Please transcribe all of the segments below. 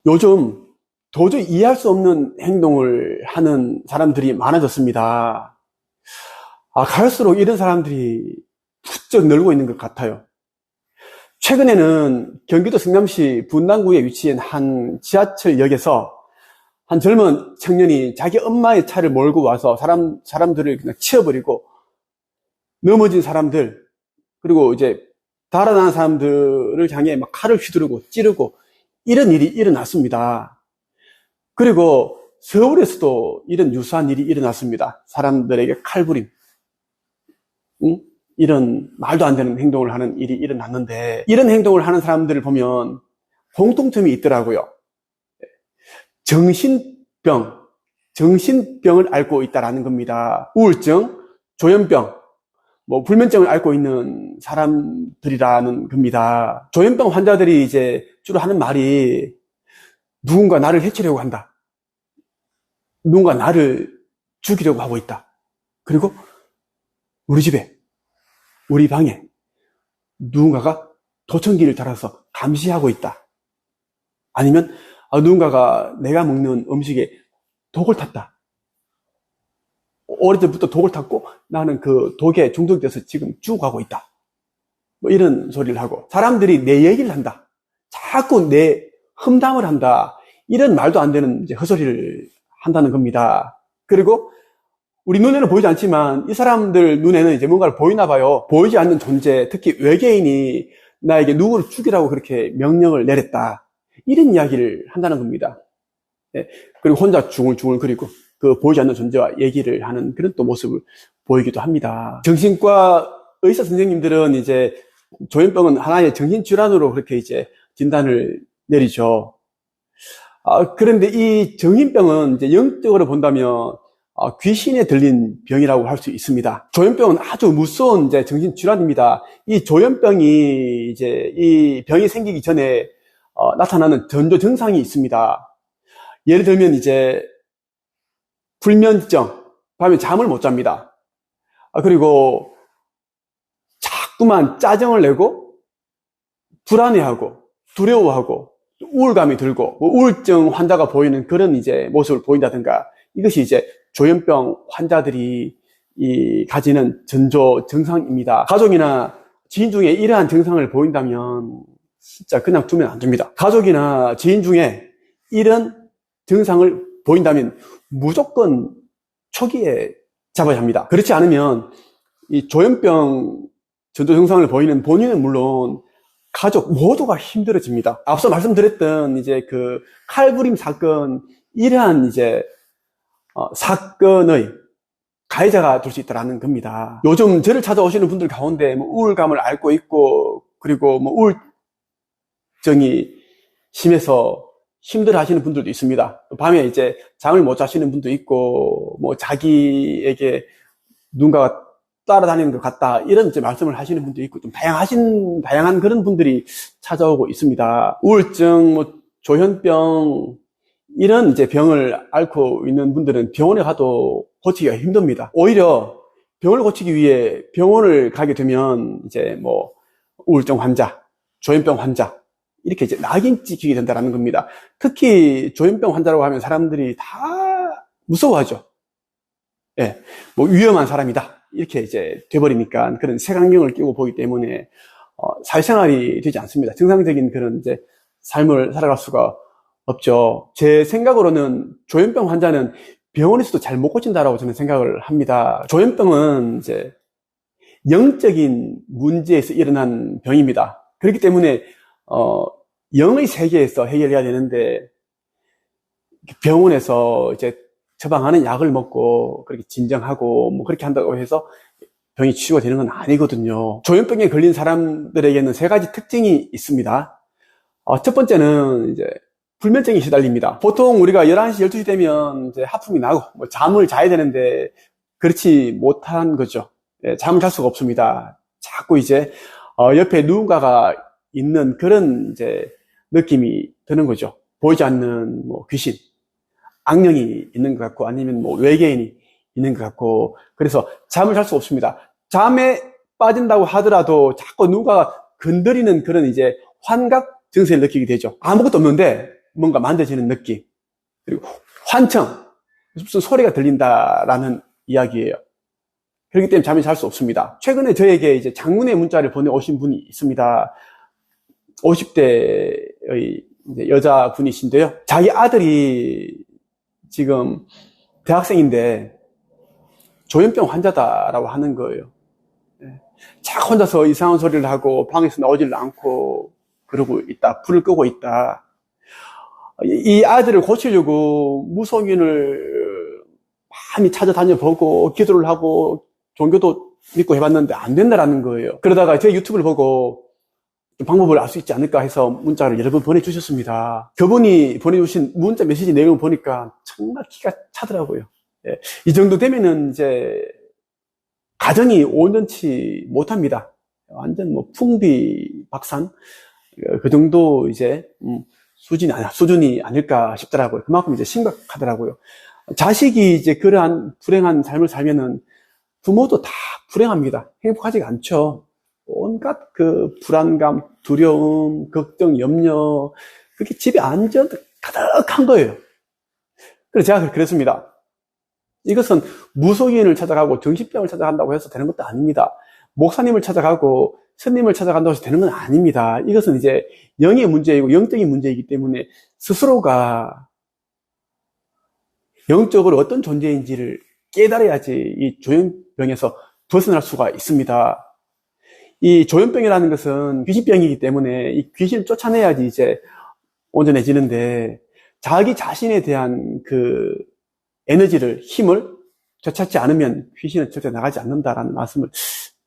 요즘 도저히 이해할 수 없는 행동을 하는 사람들이 많아졌습니다. 갈수록 이런 사람들이 부쩍 늘고 있는 것 같아요. 최근에는 경기도 성남시 분당구에 위치한 한 지하철역에서 한 젊은 청년이 자기 엄마의 차를 몰고 와서 사람들을 그냥 치워버리고 넘어진 사람들, 그리고 이제 달아나는 사람들을 향해 막 칼을 휘두르고 찌르고 이런 일이 일어났습니다. 그리고 서울에서도 이런 유사한 일이 일어났습니다. 사람들에게 칼부림, 이런 말도 안 되는 행동을 하는 일이 일어났는데, 이런 행동을 하는 사람들을 보면 공통점이 있더라고요. 정신병을 앓고 있다라는 겁니다. 우울증, 조현병, 불면증을 앓고 있는 사람들이라는 겁니다. 조현병 환자들이 이제 주로 하는 말이 누군가 나를 해치려고 한다. 누군가 나를 죽이려고 하고 있다. 그리고 우리 집에, 우리 방에 누군가가 도청기를 달아서 감시하고 있다. 아니면 누군가가 내가 먹는 음식에 독을 탔다. 어릴 때부터 독을 탔고 나는 그 독에 중독돼서 지금 죽어가고 있다. 이런 소리를 하고, 사람들이 내 얘기를 한다. 자꾸 내 험담을 한다. 이런 말도 안 되는 이제 헛소리를 한다는 겁니다. 그리고 우리 눈에는 보이지 않지만 이 사람들 눈에는 이제 뭔가를 보이나 봐요. 보이지 않는 존재, 특히 외계인이 나에게 누구를 죽이라고 그렇게 명령을 내렸다. 이런 이야기를 한다는 겁니다. 그리고 혼자 중얼중얼거리고 그 보이지 않는 존재와 얘기를 하는 그런 또 모습을 보이기도 합니다. 정신과 의사 선생님들은 이제 조현병은 하나의 정신질환으로 그렇게 이제 진단을 내리죠. 그런데 이 정신병은 이제 영적으로 본다면 귀신에 들린 병이라고 할 수 있습니다. 조현병은 아주 무서운 이제 정신질환입니다. 이 조현병이 이제 이 병이 생기기 전에 나타나는 전조 증상이 있습니다. 예를 들면 이제 불면증, 밤에 잠을 못 잡니다. 그리고 자꾸만 짜증을 내고 불안해하고 두려워하고 우울감이 들고 우울증 환자가 보이는 그런 이제 모습을 보인다든가, 이것이 이제 조현병 환자들이 가지는 전조 증상입니다. 가족이나 지인 중에 이러한 증상을 보인다면 진짜 그냥 두면 안 됩니다. 가족이나 지인 중에 이런 증상을 보인다면 무조건 초기에 잡아야 합니다. 그렇지 않으면 이 조현병 전조 증상을 보이는 본인은 물론 가족 모두가 힘들어집니다. 앞서 말씀드렸던 이제 그 칼부림 사건, 이러한 이제 사건의 가해자가 될 수 있다는 겁니다. 요즘 저를 찾아오시는 분들 가운데 우울감을 앓고 있고, 그리고 우울증이 심해서 힘들어 하시는 분들도 있습니다. 밤에 이제 잠을 못 자시는 분도 있고, 자기에게 누군가가 따라다니는 것 같다, 이런 이제 말씀을 하시는 분도 있고, 좀 다양한 그런 분들이 찾아오고 있습니다. 우울증, 조현병, 이런 이제 병을 앓고 있는 분들은 병원에 가도 고치기가 힘듭니다. 오히려 병을 고치기 위해 병원을 가게 되면 이제 우울증 환자, 조현병 환자, 이렇게 이제 낙인 찍히게 된다는 겁니다. 특히 조현병 환자라고 하면 사람들이 다 무서워하죠. 위험한 사람이다, 이렇게 이제 돼버리니까 그런 색안경을 끼고 보기 때문에 사회생활이 되지 않습니다. 정상적인 그런 이제 삶을 살아갈 수가 없죠. 제 생각으로는 조현병 환자는 병원에서도 잘 못 고친다라고 저는 생각을 합니다. 조현병은 이제 영적인 문제에서 일어난 병입니다. 그렇기 때문에 영의 세계에서 해결해야 되는데, 병원에서 이제 처방하는 약을 먹고 그렇게 진정하고 그렇게 한다고 해서 병이 치유가 되는 건 아니거든요. 조현병에 걸린 사람들에게는 세 가지 특징이 있습니다. 첫 번째는 이제 불면증이 시달립니다. 보통 우리가 11시, 12시 되면 이제 하품이 나고 잠을 자야 되는데 그렇지 못한 거죠. 잠을 잘 수가 없습니다. 자꾸 이제 옆에 누군가가 있는 그런 이제 느낌이 드는 거죠. 보이지 않는 귀신, 악령이 있는 것 같고, 아니면 외계인이 있는 것 같고, 그래서 잠을 잘 수가 없습니다. 잠에 빠진다고 하더라도 자꾸 누가 건드리는 그런 이제 환각 증세를 느끼게 되죠. 아무것도 없는데 뭔가 만져지는 느낌, 그리고 환청, 무슨 소리가 들린다라는 이야기예요. 그렇기 때문에 잠이 잘 수 없습니다. 최근에 저에게 이제 장문의 문자를 보내오신 분이 있습니다. 50대의 여자분이신데요. 자기 아들이 지금 대학생인데 조현병 환자다라고 하는 거예요. 자 혼자서 이상한 소리를 하고 방에서 나오질 않고 그러고 있다. 불을 끄고 있다. 이 아들을 고치려고 무속인을 많이 찾아다녀보고 기도를 하고 종교도 믿고 해봤는데 안 된다라는 거예요. 그러다가 제 유튜브를 보고 방법을 알 수 있지 않을까 해서 문자를 여러 번 보내주셨습니다. 그분이 보내주신 문자 메시지 내용을 보니까 정말 기가 차더라고요. 이 정도 되면은 이제 가정이 온전치 못합니다. 완전 뭐 풍비박산 그 정도 이제 수준이 아닐까 싶더라고요. 그만큼 이제 심각하더라고요. 자식이 이제 그러한 불행한 삶을 살면은 부모도 다 불행합니다. 행복하지가 않죠. 온갖 그 불안감, 두려움, 걱정, 염려, 그게 집에 완전 가득한 거예요. 그래서 제가 그랬습니다. 이것은 무속인을 찾아가고 정신병을 찾아간다고 해서 되는 것도 아닙니다. 목사님을 찾아가고 스님을 찾아간다고 해서 되는 건 아닙니다. 이것은 이제 영의 문제이고 영적인 문제이기 때문에 스스로가 영적으로 어떤 존재인지를 깨달아야지 이 조현병에서 벗어날 수가 있습니다. 이 조현병이라는 것은 귀신병이기 때문에 이 귀신을 쫓아내야지 이제 온전해지는데 자기 자신에 대한 그 에너지를, 힘을 되찾지 않으면 귀신은 절대 나가지 않는다라는 말씀을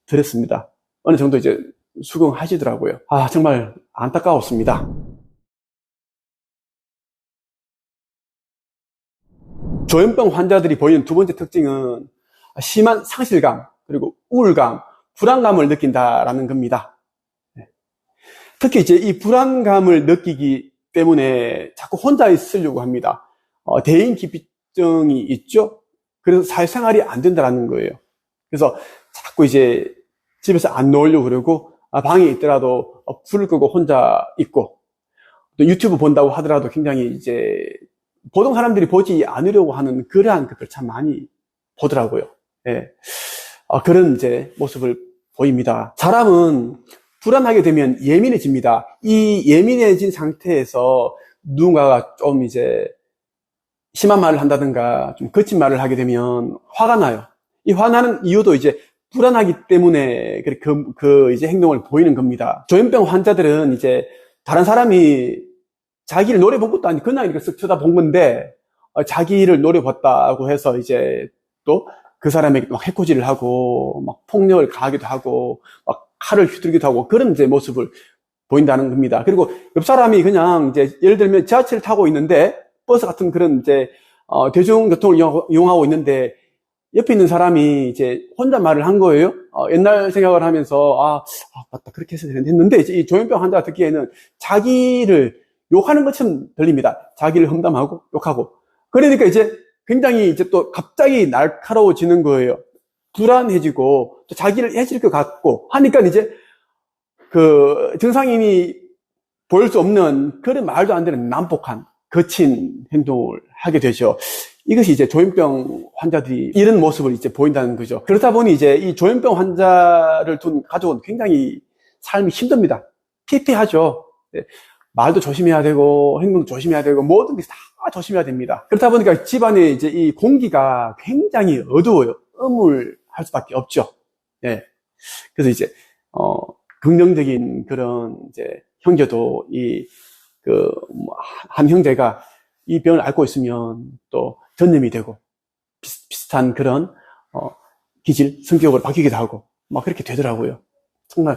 드렸습니다. 어느 정도 이제 수긍하시더라고요. 정말 안타까웠습니다. 조현병 환자들이 보이는 두 번째 특징은 심한 상실감, 그리고 우울감, 불안감을 느낀다라는 겁니다. 특히 이제 이 불안감을 느끼기 때문에 자꾸 혼자 있으려고 합니다. 대인 기피증이 있죠? 그래서 사회생활이 안 된다는 거예요. 그래서 자꾸 이제 집에서 안 나오려고 그러고, 방에 있더라도 불을 끄고 혼자 있고, 또 유튜브 본다고 하더라도 굉장히 이제 보통 사람들이 보지 않으려고 하는 그러한 것들 참 많이 보더라고요. 그런 이제 모습을 보입니다. 사람은 불안하게 되면 예민해집니다. 이 예민해진 상태에서 누군가가 좀 이제 심한 말을 한다든가 좀 거친 말을 하게 되면 화가 나요. 이 화나는 이유도 이제 불안하기 때문에 그 이제 행동을 보이는 겁니다. 조현병 환자들은 이제 다른 사람이 자기를 노려본 것도 아니고 그냥 이렇게 쓱 쳐다본 건데 자기를 노려봤다고 해서 이제 또 그 사람에게 막 해코지를 하고 막 폭력을 가하기도 하고 막 칼을 휘두르기도 하고 그런 이제 모습을 보인다는 겁니다. 그리고 옆 사람이 그냥 이제 예를 들면 지하철을 타고 있는데 버스 같은 그런 이제 대중교통을 이용하고 있는데 옆에 있는 사람이 이제 혼잣말을 한 거예요. 옛날 생각을 하면서 맞다 그렇게 해서 했는데 이제 이 조현병 환자가 듣기에는 자기를 욕하는 것처럼 들립니다. 자기를 험담하고 욕하고. 그러니까 이제 굉장히 이제 또 갑자기 날카로워지는 거예요. 불안해지고 또 자기를 해칠 것 같고 하니까 이제 그 정상인이 보일 수 없는 그런 말도 안 되는 난폭한 거친 행동을 하게 되죠. 이것이 이제 조현병 환자들이 이런 모습을 이제 보인다는 거죠. 그렇다 보니 이제 이 조현병 환자를 둔 가족은 굉장히 삶이 힘듭니다. 피폐하죠. 말도 조심해야 되고 행동도 조심해야 되고 모든 게 다 조심해야 됩니다. 그렇다 보니까 집안에 이제 이 공기가 굉장히 어두워요. 음울할 수밖에 없죠. 그래서 이제 긍정적인 그런 이제 형제도 한 형제가 이 병을 앓고 있으면 또 전염이 되고 비슷한 그런 기질, 성격으로 바뀌기도 하고 막 그렇게 되더라고요. 정말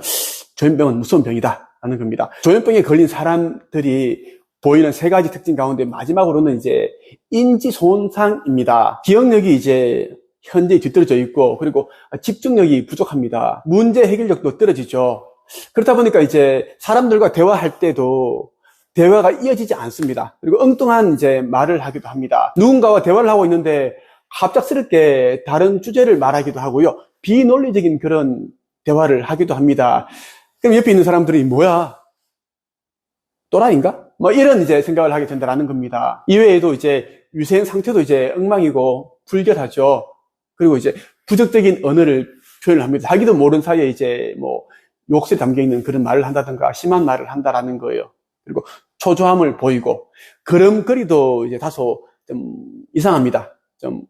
조현병은 무서운 병이다 라는 겁니다. 조현병에 걸린 사람들이 보이는 세 가지 특징 가운데 마지막으로는 이제 인지 손상입니다. 기억력이 이제 현재 뒤떨어져 있고 그리고 집중력이 부족합니다. 문제 해결력도 떨어지죠. 그렇다 보니까 이제 사람들과 대화할 때도 대화가 이어지지 않습니다. 그리고 엉뚱한 이제 말을 하기도 합니다. 누군가와 대화를 하고 있는데 갑작스럽게 다른 주제를 말하기도 하고요. 비논리적인 그런 대화를 하기도 합니다. 그럼 옆에 있는 사람들이 뭐야? 또라이인가? 뭐 이런 이제 생각을 하게 된다라는 겁니다. 이외에도 이제 유생 상태도 이제 엉망이고 불결하죠. 그리고 이제 부적격인 언어를 표현을 합니다. 자기도 모르는 사이에 이제 뭐 욕설이 담겨 있는 그런 말을 한다든가 심한 말을 한다라는 거예요. 그리고 초조함을 보이고 걸음걸이도 이제 다소 좀 이상합니다. 좀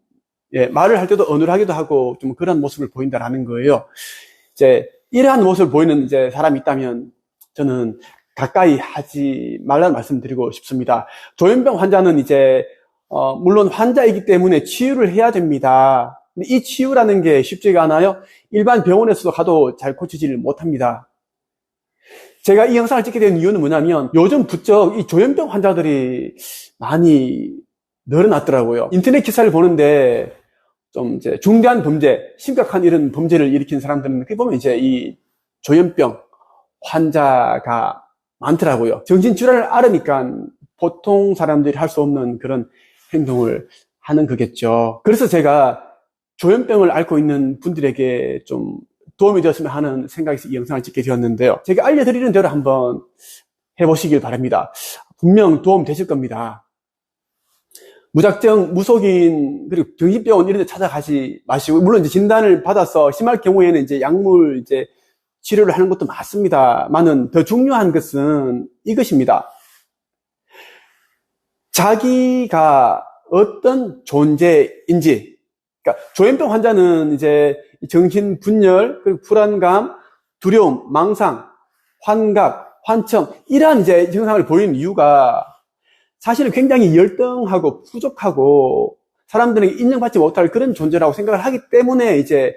예, 말을 할 때도 어눌하기도 하고 좀 그런 모습을 보인다라는 거예요. 이제 이러한 모습을 보이는 이제 사람이 있다면 저는 가까이 하지 말라는 말씀드리고 싶습니다. 조현병 환자는 이제 물론 환자이기 때문에 치유를 해야 됩니다. 근데 이 치유라는 게 쉽지가 않아요. 일반 병원에서도 가도 잘 고치지를 못합니다. 제가 이 영상을 찍게 된 이유는 뭐냐면 요즘 부쩍 이 조현병 환자들이 많이 늘어났더라고요. 인터넷 기사를 보는데 좀 이제 중대한 범죄, 심각한 이런 범죄를 일으킨 사람들은 어떻게 보면 이제 이 조현병 환자가 많더라고요. 정신질환을 앓으니까 보통 사람들이 할 수 없는 그런 행동을 하는 거겠죠. 그래서 제가 조현병을 앓고 있는 분들에게 좀 도움이 되었으면 하는 생각에서 이 영상을 찍게 되었는데요. 제가 알려드리는 대로 한번 해보시길 바랍니다. 분명 도움 되실 겁니다. 무작정 무속인 그리고 정신병원 이런 데 찾아가지 마시고, 물론 이제 진단을 받아서 심할 경우에는 이제 약물 이제 치료를 하는 것도 맞습니다만은 더 중요한 것은 이것입니다. 자기가 어떤 존재인지. 그러니까 조현병 환자는 이제 정신분열, 그리고 불안감, 두려움, 망상, 환각, 환청 이러한 이제 증상을 보이는 이유가 사실은 굉장히 열등하고 부족하고 사람들에게 인정받지 못할 그런 존재라고 생각을 하기 때문에 이제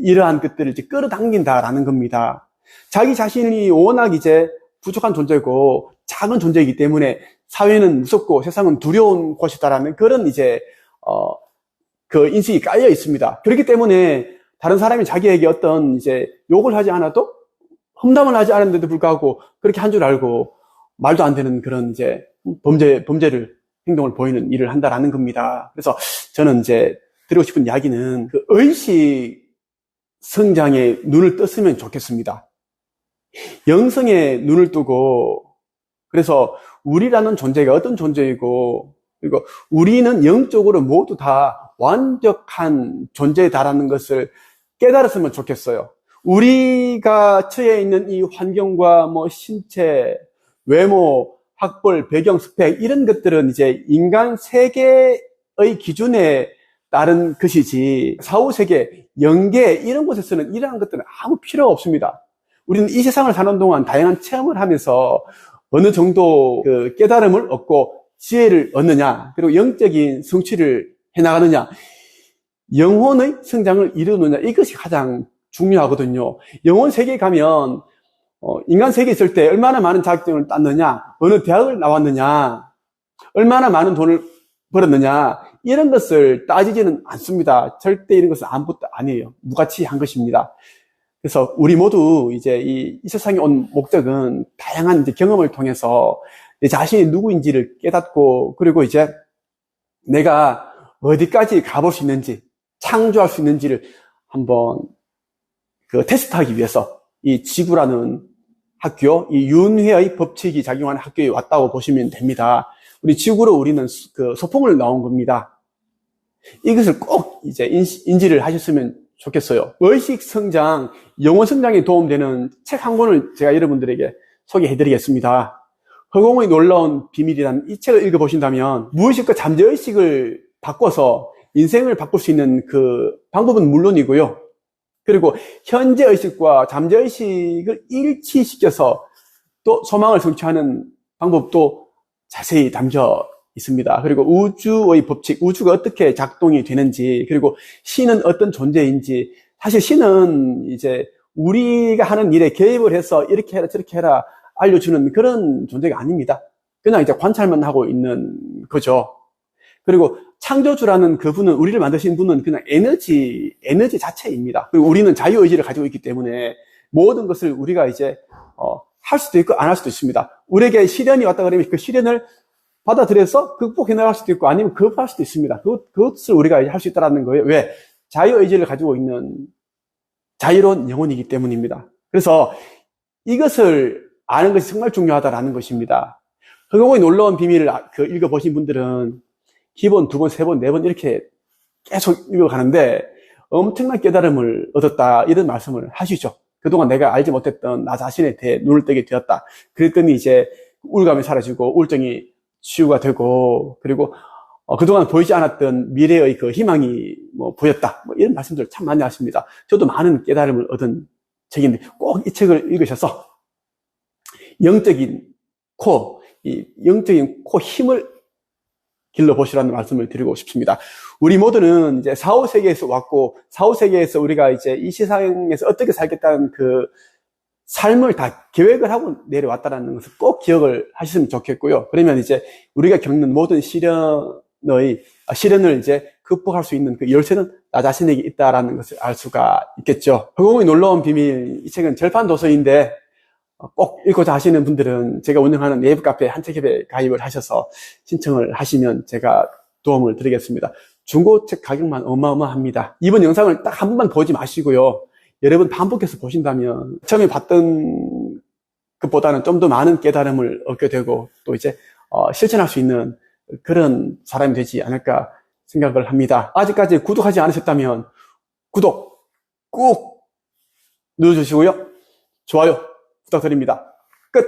이러한 것들을 이제 끌어당긴다라는 겁니다. 자기 자신이 워낙 이제 부족한 존재고 작은 존재이기 때문에 사회는 무섭고 세상은 두려운 곳이다라는 그런 이제 그 인식이 깔려 있습니다. 그렇기 때문에 다른 사람이 자기에게 어떤 이제 욕을 하지 않아도 험담을 하지 않았는데도 불구하고 그렇게 한 줄 알고 말도 안 되는 그런 이제 범죄를 행동을 보이는 일을 한다라는 겁니다. 그래서 저는 이제 드리고 싶은 이야기는 그 의식 성장에 눈을 떴으면 좋겠습니다. 영성에 눈을 뜨고, 그래서 우리라는 존재가 어떤 존재이고, 그리고 우리는 영적으로 모두 다 완벽한 존재다라는 것을 깨달았으면 좋겠어요. 우리가 처해 있는 이 환경과 뭐 신체, 외모, 학벌, 배경, 스펙 이런 것들은 이제 인간 세계의 기준에 따른 것이지 사후세계, 영계 이런 곳에서는 이러한 것들은 아무 필요가 없습니다. 우리는 이 세상을 사는 동안 다양한 체험을 하면서 어느 정도 그 깨달음을 얻고 지혜를 얻느냐, 그리고 영적인 성취를 해나가느냐, 영혼의 성장을 이루느냐, 이것이 가장 중요하거든요. 영혼 세계에 가면 인간 세계에 있을 때 얼마나 많은 자격증을 땄느냐, 어느 대학을 나왔느냐, 얼마나 많은 돈을 벌었느냐, 이런 것을 따지지는 않습니다. 절대 이런 것은 아무것도 아니에요. 무가치한 것입니다. 그래서 우리 모두 이제 이 세상에 온 목적은 다양한 이제 경험을 통해서 내 자신이 누구인지를 깨닫고, 그리고 이제 내가 어디까지 가볼 수 있는지, 창조할 수 있는지를 한번 그 테스트하기 위해서 이 지구라는 학교, 이 윤회의 법칙이 작용하는 학교에 왔다고 보시면 됩니다. 우리 지구로 우리는 그 소풍을 나온 겁니다. 이것을 꼭 이제 인지를 하셨으면 좋겠어요. 의식 성장, 영혼 성장에 도움되는 책 한 권을 제가 여러분들에게 소개해 드리겠습니다. 허공의 놀라운 비밀이라는 이 책을 읽어보신다면 무의식과 잠재의식을 바꿔서 인생을 바꿀 수 있는 그 방법은 물론이고요. 그리고 현재의식과 잠재의식을 일치시켜서 또 소망을 성취하는 방법도 자세히 담겨 있습니다. 그리고 우주의 법칙, 우주가 어떻게 작동이 되는지, 그리고 신은 어떤 존재인지, 사실 신은 이제 우리가 하는 일에 개입을 해서 이렇게 해라 저렇게 해라 알려주는 그런 존재가 아닙니다. 그냥 이제 관찰만 하고 있는 거죠. 그리고 창조주라는 그분은, 우리를 만드신 분은 그냥 에너지 자체입니다. 그리고 우리는 자유의지를 가지고 있기 때문에 모든 것을 우리가 이제 할 수도 있고 안 할 수도 있습니다. 우리에게 시련이 왔다 그러면 그 시련을 받아들여서 극복해 나갈 수도 있고 아니면 거부할 수도 있습니다. 그것을 우리가 할 수 있다는 거예요. 왜? 자유의지를 가지고 있는 자유로운 영혼이기 때문입니다. 그래서 이것을 아는 것이 정말 중요하다라는 것입니다. 허경호의 놀라운 비밀을 읽어보신 분들은 기본 2번, 3번, 4번 이렇게 계속 읽어가는데 엄청난 깨달음을 얻었다 이런 말씀을 하시죠. 그동안 내가 알지 못했던 나 자신에 대해 눈을 뜨게 되었다. 그랬더니 이제 우울감이 사라지고 우울증이 치유가 되고 그리고 그동안 보이지 않았던 미래의 그 희망이 보였다. 이런 말씀들 참 많이 하십니다. 저도 많은 깨달음을 얻은 책인데 꼭 이 책을 읽으셔서 영적인 코 힘을 길러보시라는 말씀을 드리고 싶습니다. 우리 모두는 이제 4, 5세계에서 왔고, 4, 5세계에서 우리가 이제 이 세상에서 어떻게 살겠다는 그 삶을 다 계획을 하고 내려왔다는 것을 꼭 기억을 하셨으면 좋겠고요. 그러면 이제 우리가 겪는 모든 시련을 이제 극복할 수 있는 그 열쇠는 나 자신에게 있다라는 것을 알 수가 있겠죠. 허경호의 놀라운 비밀, 이 책은 절판 도서인데 꼭 읽고자 하시는 분들은 제가 운영하는 네이버 카페 한책협에 가입을 하셔서 신청을 하시면 제가 도움을 드리겠습니다. 중고책 가격만 어마어마합니다. 이번 영상을 딱 한 번만 보지 마시고요. 여러 번 반복해서 보신다면 처음에 봤던 것보다는 좀 더 많은 깨달음을 얻게 되고 또 이제 실천할 수 있는 그런 사람이 되지 않을까 생각을 합니다. 아직까지 구독하지 않으셨다면 구독 꾹 눌러주시고요. 좋아요 부탁드립니다. 끝!